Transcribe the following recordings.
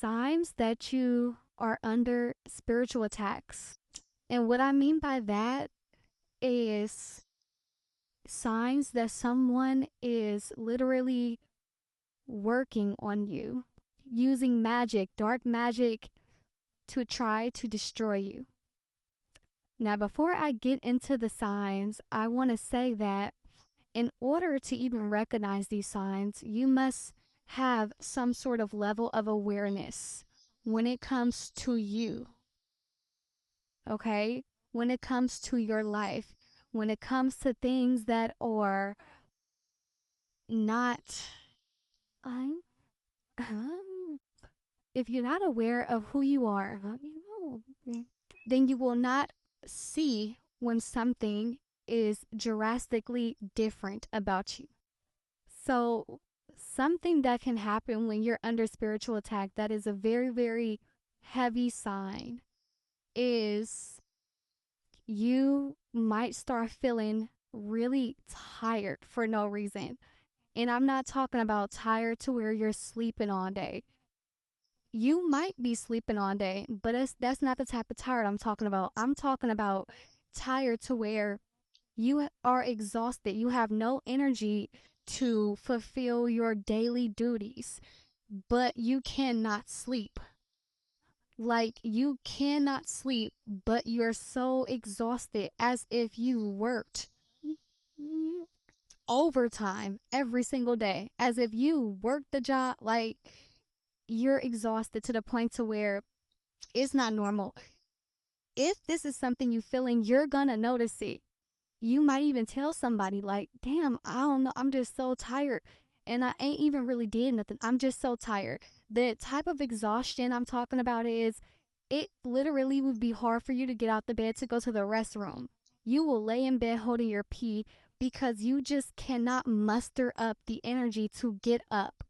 signs that you are under spiritual attacks. And what I mean by that is signs that someone is literally working on you, using magic, dark magic, to try to destroy you. Now, before I get into the signs, I want to say that in order to even recognize these signs, you must have some sort of level of awareness when it comes to you, okay? When it comes to your life, when it comes to things that are not, um, if you're not aware of who you are, then you will not see when something is drastically different about you. So, something that can happen when you're under spiritual attack that is a very, very heavy sign is you might start feeling really tired for no reason. And I'm not talking about tired to where you're sleeping all day. You might be sleeping all day, but that's not the type of tired I'm talking about. I'm talking about tired to where you are exhausted. You have no energy to fulfill your daily duties, but you cannot sleep. Like, you cannot sleep, but you're so exhausted as if you worked overtime every single day, as if you worked the job. Like, you're exhausted to the point to where it's not normal. If this is something you feeling, you're gonna notice it. You might even tell somebody like, damn, I don't know, I'm just so tired. And I ain't even really did nothing. I'm just so tired. The type of exhaustion I'm talking about is it literally would be hard for you to get out the bed to go to the restroom. You will lay in bed holding your pee because you just cannot muster up the energy to get up.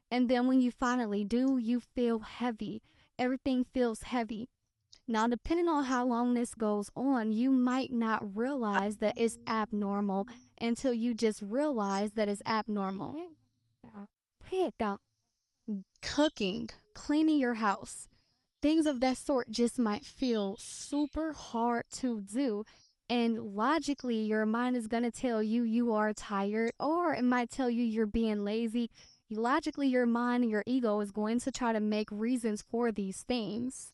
And then when you finally do, you feel heavy. Everything feels heavy. Now, depending on how long this goes on, you might not realize that it's abnormal until you just realize that it's abnormal. Cooking, cleaning your house, things of that sort just might feel super hard to do. And logically, your mind is going to tell you you are tired, or it might tell you you're being lazy. Logically, your mind and your ego is going to try to make reasons for these things,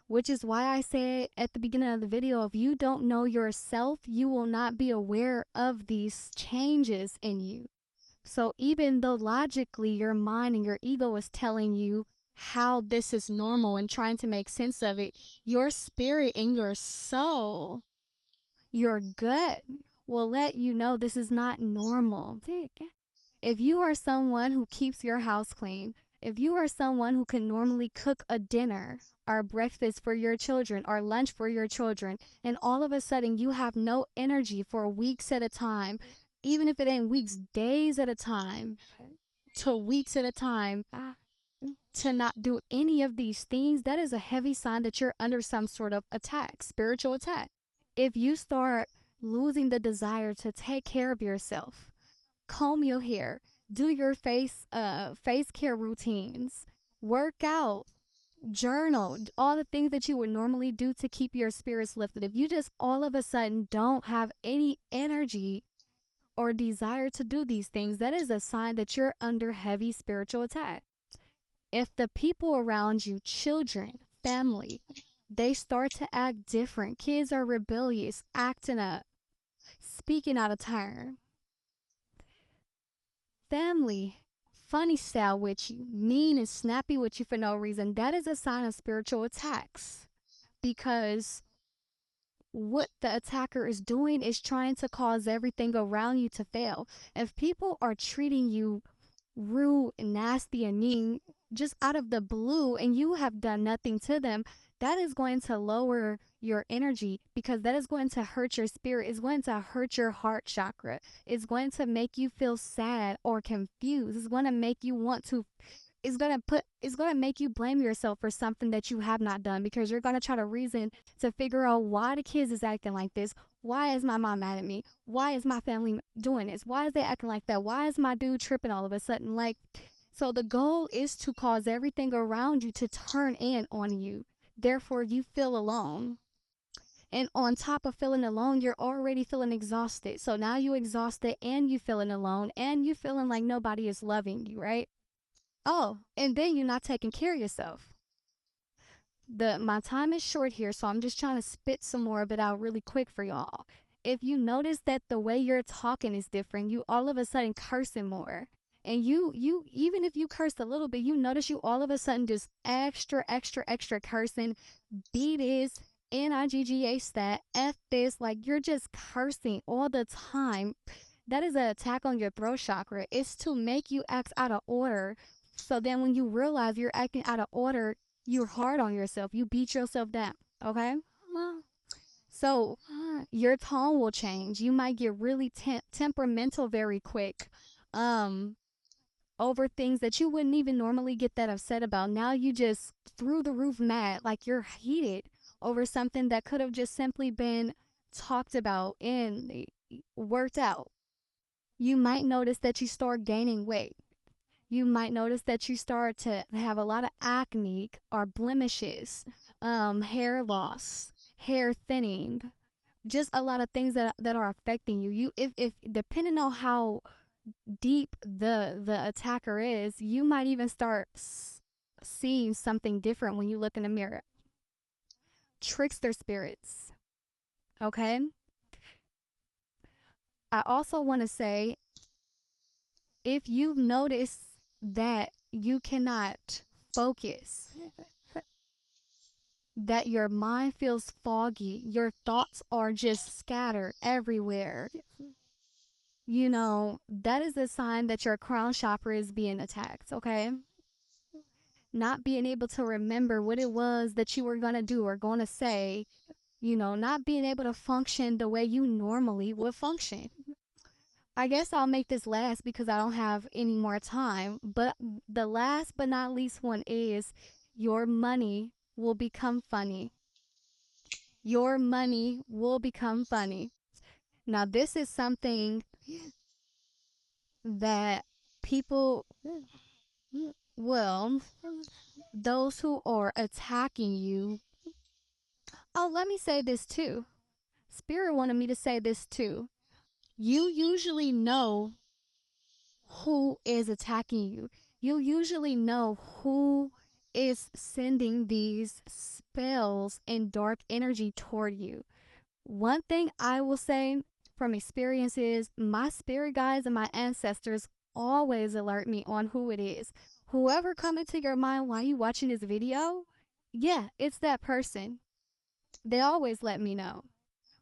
which is why I said at the beginning of the video, if you don't know yourself, you will not be aware of these changes in you. So even though logically your mind and your ego is telling you how this is normal and trying to make sense of it, your spirit and your soul, your gut will let you know this is not normal. If you are someone who keeps your house clean, if you are someone who can normally cook a dinner or breakfast for your children or lunch for your children, and all of a sudden you have no energy for weeks at a time, even if it ain't weeks, days at a time, to weeks at a time, to not do any of these things, that is a heavy sign that you're under some sort of attack, spiritual attack. If you start losing the desire to take care of yourself, comb your hair, do your face care routines, work out, journal, all the things that you would normally do to keep your spirits lifted. If you just all of a sudden don't have any energy or desire to do these things, that is a sign that you're under heavy spiritual attack. If the people around you, children, family, they start to act different, kids are rebellious, acting up, speaking out of turn, family funny style with you, mean and snappy with you for no reason, that is a sign of spiritual attacks. Because what the attacker is doing is trying to cause everything around you to fail. If people are treating you rude and nasty and mean just out of the blue and you have done nothing to them, that is going to lower your energy, because that is going to hurt your spirit. It's going to hurt your heart chakra. It's going to make you feel sad or confused. It's going to make you want to it's going to make you blame yourself for something that you have not done, because you're going to try to reason to figure out why the kids is acting like this. Why is my mom mad at me? Why is my family doing this? Why is they acting like that? Why is my dude tripping all of a sudden? Like, So the goal is to cause everything around you to turn in on you. Therefore, you feel alone. And on top of feeling alone, you're already feeling exhausted. So now you exhausted and you feeling alone and you feeling like nobody is loving you, right? Oh, and then you're not taking care of yourself. My time is short here, so I'm just trying to spit some more of it out really quick for y'all. If you notice that the way you're talking is different, you all of a sudden cursing more. And you even if you cursed a little bit, you notice you all of a sudden just extra cursing. B this, NIGGA stat, F this, like you're just cursing all the time. That is an attack on your throat chakra. It's to make you act out of order. So then when you realize you're acting out of order, you're hard on yourself. You beat yourself down. Okay? So your tone will change. You might get really temperamental very quick. Over things that you wouldn't even normally get that upset about. Now you just through the roof mad, like you're heated over something that could have just simply been talked about and worked out. You might notice that you start gaining weight. You might notice that you start to have a lot of acne or blemishes, hair loss, hair thinning, just a lot of things that are affecting you. If depending on how deep the attacker is, you might even start seeing something different when you look in the mirror. Trickster spirits. Okay? I also want to say, if you notice that you cannot focus, that your mind feels foggy, your thoughts are just scattered everywhere, you know, that is a sign that your crown chakra is being attacked, okay? Not being able to remember what it was that you were going to do or going to say, you know, not being able to function the way you normally would function. I guess I'll make this last because I don't have any more time. But the last but not least one is your money will become funny. Your money will become funny. Now, this is something that people, well, those who are attacking you. Oh, let me say this too. Spirit wanted me to say this too. You usually know who is attacking you. You usually know who is sending these spells and dark energy toward you. One thing I will say from experience is my spirit guides and my ancestors always alert me on who it is. Whoever come into your mind while you watching this video, yeah, it's that person. They always let me know.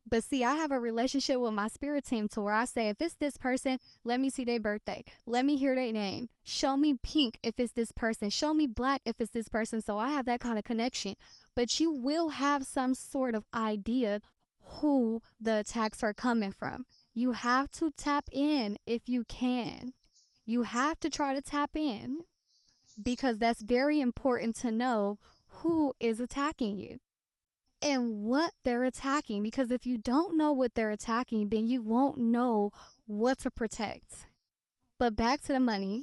But see, I have a relationship with my spirit team to where I say, if it's this person, let me see their birthday. Let me hear their name. Show me pink if it's this person. Show me black if it's this person. So I have that kind of connection. But you will have some sort of idea who the attacks are coming from. You have to tap in if you can. You have to try to tap in because that's very important to know who is attacking you and what they're attacking, because if you don't know what they're attacking, then you won't know what to protect. But back to the money.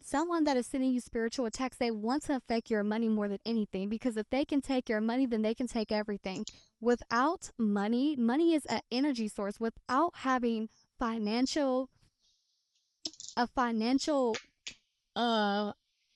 Someone that is sending you spiritual attacks, they want to affect your money more than anything, because if they can take your money, then they can take everything. Without money, money is an energy source. Without having a financial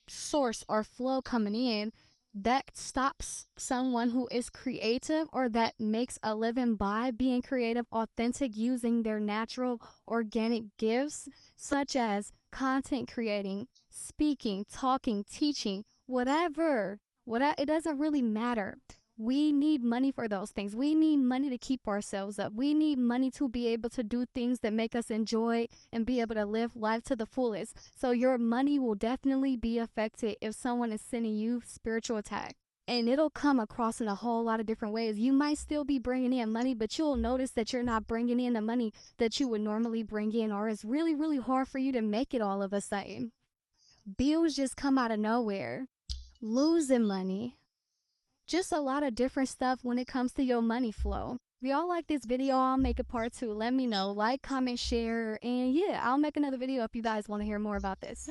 source or flow coming in, that stops someone who is creative or that makes a living by being creative, authentic, using their natural organic gifts, such as content creating, speaking, talking, teaching, whatever. It doesn't really matter. We need money for those things. We need money to keep ourselves up. We need money to be able to do things that make us enjoy and be able to live life to the fullest. So your money will definitely be affected if someone is sending you spiritual attack. And it'll come across in a whole lot of different ways. You might still be bringing in money, but you'll notice that you're not bringing in the money that you would normally bring in, or it's really, really hard for you to make it all of a sudden. Bills just come out of nowhere. Losing money. Just a lot of different stuff when it comes to your money flow. If y'all like this video, I'll make a part 2. Let me know. Like, comment, share, and yeah, I'll make another video if you guys want to hear more about this.